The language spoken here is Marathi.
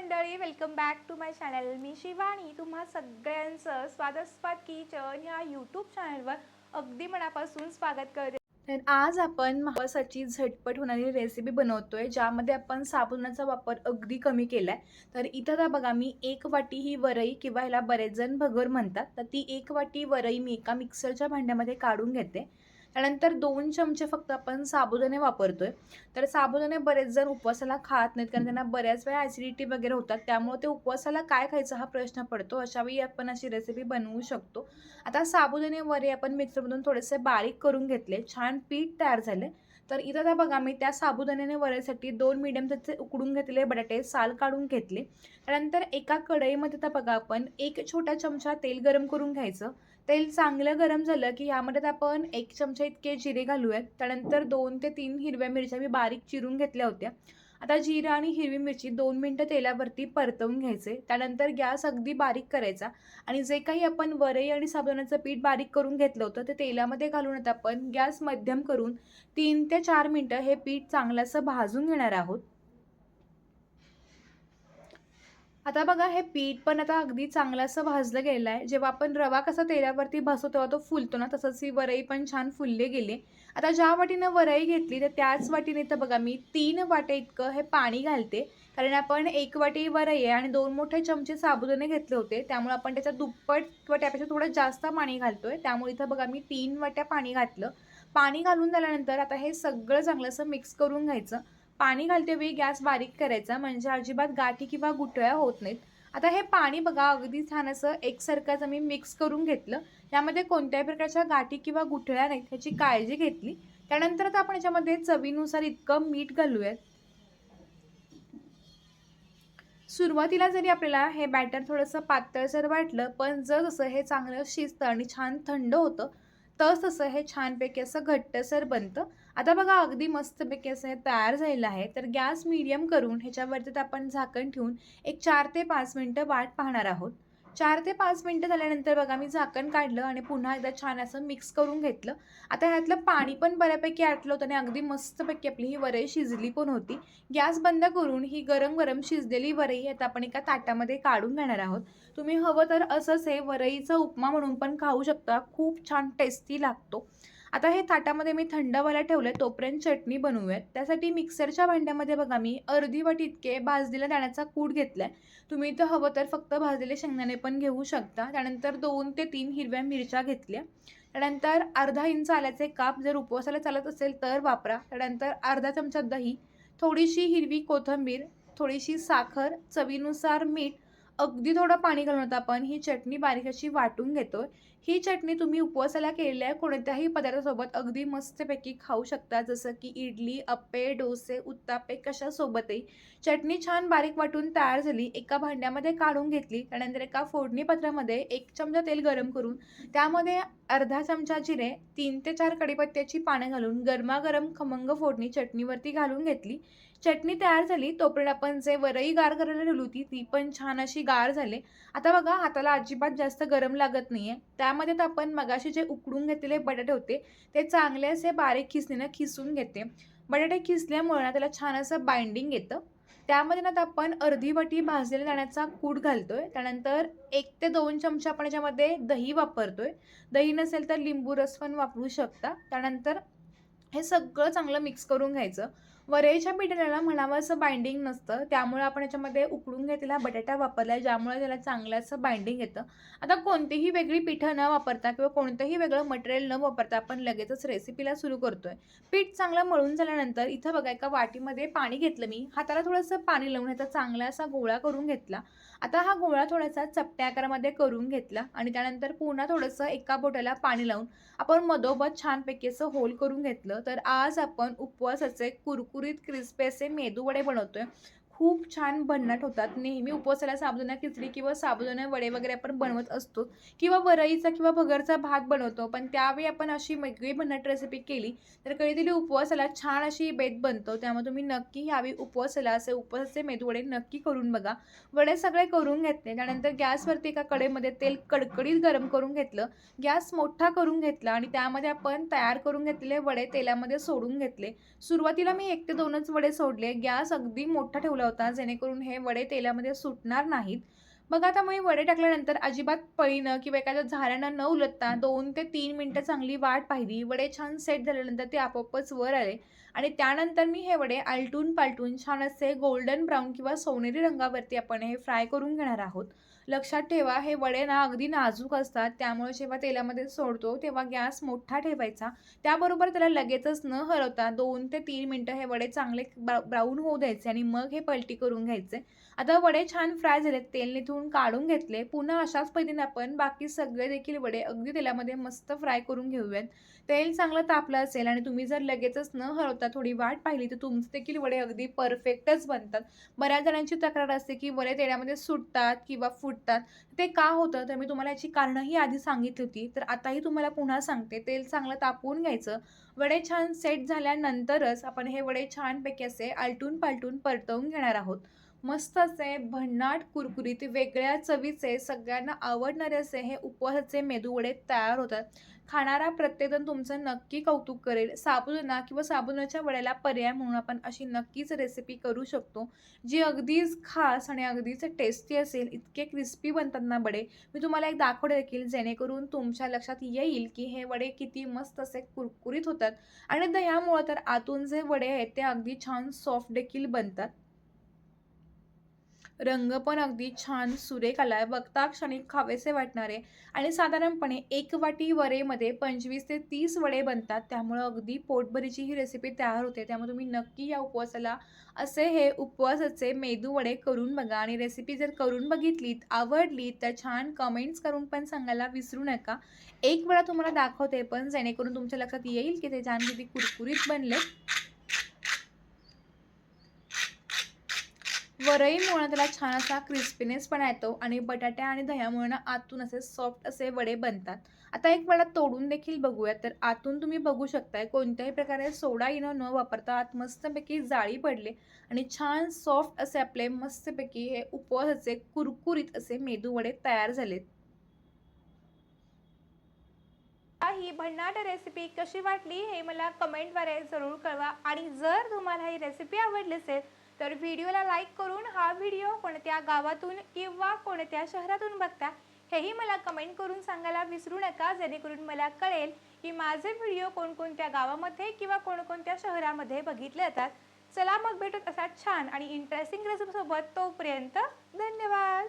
मंडळी, welcome back to my channel. मी शिवानी तुम्हा सगळ्यांचं स्वागत किचन ह्या यूट्यूब चॅनलवर अगदी मनापासून स्वागत करते. तर आज आपण महाराष्ट्राची झटपट होणारी रेसिपी बनवतोय, ज्यामध्ये आपण साबुदाण्याचा वापर अगदी कमी केलाय. तर इथं तर बघा, मी 1 वाटी ही वरई किंवा ह्याला बरेच जण भगर म्हणतात, तर ती 1 वाटी वरई मी एका मिक्सरच्या भांड्यामध्ये काढून घेते. त्यानंतर 2 चमचे फक्त आपण साबुदाणे वापरतोय. तर साबुदाणे बरेच जण उपवासाला खात नाहीत, कारण त्यांना बऱ्याच वेळा ॲसिडिटी वगैरे होतात, त्यामुळे ते उपवासाला काय खायचं हा प्रश्न पडतो. अशावेळी आपण अशी रेसिपी बनवू शकतो. आता साबुदाणे वरे आपण मिक्सरमधून थोडेसे बारीक करून घेतले, छान पीठ तयार झाले. तर इथं आता बघा, मी त्या साबुदाण्याने वरेसाठी 2 मीडियम साईजचे उकडून घेतलेले बटाटे साल काढून घेतले. त्यानंतर एका कढईमध्ये तर बघा, आपण 1 छोटा चमचा तेल गरम करून घ्यायचं. तेल चांगलं गरम झालं की यामध्ये आपण 1 चमचा इतके जिरे घालूयात. त्यानंतर 2 ते 3 हिरव्या मिरच्या मी बारीक चिरून घेतल्या होत्या. आता जिरं आणि हिरवी मिरची 2 मिनिटं तेलावरती परतवून घ्यायचे. त्यानंतर गॅस अगदी बारीक करायचा आणि जे काही आपण वरई आणि साबुदाण्याचं पीठ बारीक करून घेतलं होतं ते तेलामध्ये घालून आता आपण गॅस मध्यम करून 3 ते 4 मिनिटं हे पीठ चांगलंसं भाजून घेणार आहोत. आता बघा, हे पीठ पण आता अगदी चांगलं असं भाजलं गेलं आहे. जेव्हा आपण रवा कसा तेलावरती भाजतो तेव्हा तो फुलतो ना, तसंच ही वरई पण छान फुलले गेले. आता ज्या वाटीनं वरई घेतली तर त्याच वाटीने तर बघा, मी 3 वाट्या इतकं हे पाणी घालते. कारण आपण 1 वाटी वरई आहे आणि 2 मोठे चमचे साबुदाणे घेतले होते, त्यामुळे आपण त्याच्या दुप्पट किंवा त्यापेक्षा थोडं जास्त पाणी घालतोय. त्यामुळे इथं बघा, मी 3 वाट्या पाणी घातलं. पाणी घालून झाल्यानंतर आता हे सगळं चांगलं असं मिक्स करून घ्यायचं. पाणी घालतेवेळी गॅस बारीक करायचा, म्हणजे अजिबात गाठी किंवा गुठळ्या होत नाहीत. आता हे पाणी बघा, अगदी छान असं एकसारखंच मी मिक्स करून घेतलं. यामध्ये कोणत्याही प्रकारच्या गाठी किंवा गुठळ्या नाहीत ह्याची काळजी घेतली. त्यानंतर आता आपण याच्यामध्ये चवीनुसार इतकं मीठ घालूयात. सुरुवातीला जरी आपल्याला हे बॅटर थोडंसं पातळसर वाटलं, पण जसं हे चांगलं शिजतं आणि छान थंड होतं, तसं हे छानपैकी असं घट्टसर बनतं. आता बघा, अगदी मस्तपैकी असं हे तयार झालेलं आहे. तर गॅस मीडियम करून ह्याच्यावरती आपण झाकण ठेवून एक 4 ते 5 मिनिटं वाट पाहणार आहोत. 4 ते 5 मिनिटं झाल्यानंतर बघा, मी झाकण काढलं आणि पुन्हा एकदा छान असं मिक्स करून घेतलं. आता ह्यातलं पाणी पण बऱ्यापैकी आटलं होतं आणि अगदी मस्तपैकी आपली ही वरई शिजली पण होती. गॅस बंद करून ही गरम गरम शिजलेली वरई आता आपण एका ताटामध्ये काढून घेणार आहोत. तुम्ही हवं तर असंच हे वरईचा उपमा म्हणून पण खाऊ शकता, खूप छान टेस्टी लागतो. आता हे ताटामध्ये मी थंड व्हायला ठेवलं, तोपर्यंत चटणी बनवूयात. त्यासाठी मिक्सरच्या भांड्यामध्ये बघा, मी अर्धी वाटी इतके भाजलेला दाण्याचा कूट घेतलाय. तुम्ही इथं हवं तर फक्त भाजलेले शेंगदाणे पण घेऊ शकता. त्यानंतर 2 ते 3 हिरव्या मिरच्या घेतल्या. त्यानंतर अर्धा इंच आल्याचे काप, जर उपवासाला चालत असेल तर वापरा. त्यानंतर अर्धा चमचा दही, थोडीशी हिरवी कोथिंबीर, थोडीशी साखर, चवीनुसार मीठ, अगदी थोडं पाणी घालून आता आपण ही चटणी बारीक अशी वाटून घेतोय. ही चटणी तुम्ही उपवासाला केलेल्या कोणत्याही पदार्थासोबत अगदी मस्तपैकी खाऊ शकता, जसं की इडली, अप्पे, डोसे, उत्तापे कशासोबतही. चटणी छान बारीक वाटून तयार झाली, एका भांड्यामध्ये काढून घेतली. त्यानंतर एका फोडणी पात्रामध्ये 1 चमचा तेल गरम करून त्यामध्ये अर्धा चमचा जिरे, 3 ते 4 कढीपत्त्याची पानं घालून गरमागरम खमंग फोडणी चटणीवरती घालून घेतली. चटणी तयार झाली तोपर्यंत आपण जे वरई गार करायला ठेवली होती ती पण छान अशी गार झाली. आता बघा, हाताला अजिबात जास्त गरम लागत नाहीये. त्यामध्ये तर आपण मगाशी जे उकडून घेतलेले बटाटे होते ते चांगले असे बारीक खिसणीनं खिसून घेते. बटाटे खिसल्यामुळे ना त्याला छान असं बाइंडिंग येतं. त्यामध्ये ना आता आपण अर्धी वाटी भाजलेल्या दाण्याचा कूट घालतोय. त्यानंतर 1 ते 2 चमचे आपण याच्यामध्ये दही वापरतोय. दही नसेल तर लिंबू रस पण वापरू शकता. त्यानंतर हे सगळं चांगलं मिक्स करून घ्यायचं. वरईच्या पिठाला म्हणावं असं बाइंडिंग नसतं, त्यामुळे आपण याच्यामध्ये उकडून घेतलेला बटाटा वापरला, ज्यामुळे त्याला चांगलं असं बाइंडिंग येतं. आता कोणतीही वेगळी पिठं न वापरता किंवा कोणतंही वेगळं मटेरियल न वापरता आपण लगेचच रेसिपीला सुरू करतोय. पीठ चांगलं मळून झाल्यानंतर इथं बघा, एका वाटीमध्ये पाणी घेतलं मी. हाताला थोडंसं पाणी लावून ह्याचा चांगला असा गोळा करून घेतला. आता हा गोळा थोडासा चपट्या आकारामध्ये करून घेतला आणि त्यानंतर पुन्हा थोडंसं एका बोटाला पाणी लावून आपण मधोमध छानपैकी असं होल करून घेतलं. तर आज आपण उपवासाचे कुरकुरीत क्रिस्पी असे मेदूवडे बनवतोय. खूप छान भन्नाट होतात. नेहमी उपवासाला साबुदाणा खिचडी किंवा साबुदाणा वडे वगैरे आपण बनवत असतो किंवा वरईचा किंवा भगरचा भात बनवतो, पण त्यावेळी आपण अशी वेगळी भन्नाट रेसिपी केली तर कधीतरी उपवासाला छान अशी बेत बनतो. त्यामुळे तुम्ही नक्की यावेळी उपवासाला असे उपवासाचे मेदूवडे नक्की करून बघा. वडे सगळे करून घेतले. त्यानंतर गॅसवरती एका कढईमध्ये तेल कडकडीत गरम करून घेतलं. गॅस मोठा करून घेतला आणि त्यामध्ये आपण तयार करून घेतलेले वडे तेलामध्ये सोडून घेतले. सुरुवातीला मी 1 ते 2च वडे सोडले. गॅस अगदी मोठा ठेवला हलवता जेणेकरून हे वडे तेलामध्ये सुटणार नाहीत. मग आता मी वडे टाकल्यानंतर अजिबात पळीनं किंवा एखाद्या झाऱ्यानं न उलटता 2 ते 3 मिनिटं चांगली वाट पाहिली. वडे छान सेट झाल्यानंतर ते आपोआपच वर आले आणि त्यानंतर मी हे वडे आलटून-पालटून छान असे गोल्डन ब्राउन किंवा सोनेरी रंगावरती आपण हे फ्राय करून घेणार आहोत. लक्षात ठेवा हे वडे ना अगदी नाजूक असतात, त्यामुळे जेव्हा तेलामध्ये सोडतो तेव्हा गॅस मोठा ठेवायचा. त्याबरोबर त्याला लगेचच न हलवता 2 ते 3 मिनिटं हे वडे चांगले ब्राउन होऊ द्यायचे आणि मग हे पलटी करून घ्यायचे. आता वडे छान फ्राय झालेत, तेल निथळून काढून घेतले. पुन्हा अशाच पद्धतीने आपण बाकी सगळे देखील वडे अगदी तेलामध्ये मस्त फ्राय करून घेऊयात. तेल चांगलं तापलं असेल आणि तुम्ही जर लगेचच न हलवता थोडी वाट पाहिली, तर तुमचे देखील वडे अगदी परफेक्टच बनतात. बऱ्याच जणांची तक्रार असते, की वडे तेलामध्ये सुटतात किंवा फुटतात. ते का होतं? तर मी तुम्हाला याची कारणंही आधी सांगितली होती. तर आताही तुम्हाला पुन्हा सांगते. तेल चांगलं तापवून घ्यायचं. वडे छान सेट झाल्यानंतरच आपण हे वडे छानपैकी असे आलटून-पालटून परतवून घेणार आहोत. मस्त असे भन्नाट, कुरकुरीत, वेगळ्या चवीचे, सगळ्यांना आवडणारे असे हे उपवासाचे मेदूवडे तयार होतात. खाणारा प्रत्येकजण तुमचं नक्की कौतुक करेल. साबुदाणा किंवा साबुदाण्याच्या वड्याला पर्याय म्हणून आपण अशी नक्कीच रेसिपी करू शकतो, जी अगदीच खास आणि अगदीच टेस्टी असेल. इतके क्रिस्पी बनतात ना वडे. मी तुम्हाला एक दाखवते देखील जेणेकरून तुमच्या लक्षात येईल, की हे वडे किती मस्त असे कुरकुरीत होतात आणि दह्यामुळं तर आतून जे वडे आहेत ते अगदी छान सॉफ्ट देखील बनतात. रंग पण अगदी छान सुरेख आलाय. बघता क्षणी खावेसे वाटणारे आणि साधारणपणे 1 वाटी वरेमध्ये 25 ते 30 वडे बनतात. त्यामुळं अगदी पोटभरीची ही रेसिपी तयार होते. त्यामुळे तुम्ही नक्की या उपवासाला असे हे उपवासाचे मेदू वडे करून बघा आणि रेसिपी जर करून बघितलीत, आवडली तर छान कमेंट्स करून पण सांगायला विसरू नका. एक वेळा तुम्हाला दाखवते पण जेणेकरून तुमच्या लक्षात येईल, की ते छान किती कुरकुरीत बनले. वरईमुळं त्याला छान असा क्रिस्पीनेसपणा येतो आणि बटाट्या आणि दह्यामुळे ना आतून असे सॉफ्ट असे वडे बनतात. आता एक वेळा तोडून देखील बघूया. तर आतून तुम्ही बघू शकताय कोणत्याही प्रकारे सोडा इनो न वापरता आत मस्तपैकी जाळी पडले आणि छान सॉफ्ट असे आपले मस्तपैकी हे उपवासाचे कुरकुरीत असे मेदू वडे तयार झालेत. ही भन्नाट रेसिपी कशी वाटली हे मला कमेंटद्वारे जरूर कळवा आणि जर तुम्हाला ही रेसिपी आवडली असेल तर व्हिडिओला लाईक करून हा व्हिडिओ कोणत्या गावातून किंवा कोणत्या शहरातून बघता हेही मला कमेंट करून सांगायला विसरू नका, जेणेकरून मला कळेल की माझे व्हिडिओ कोणकोणत्या गावामध्ये किंवा कोणकोणत्या शहरामध्ये बघितले जातात. चला मग भेटूत असा छान आणि इंटरेस्टिंग रेसिपीसोबत. तोपर्यंत धन्यवाद.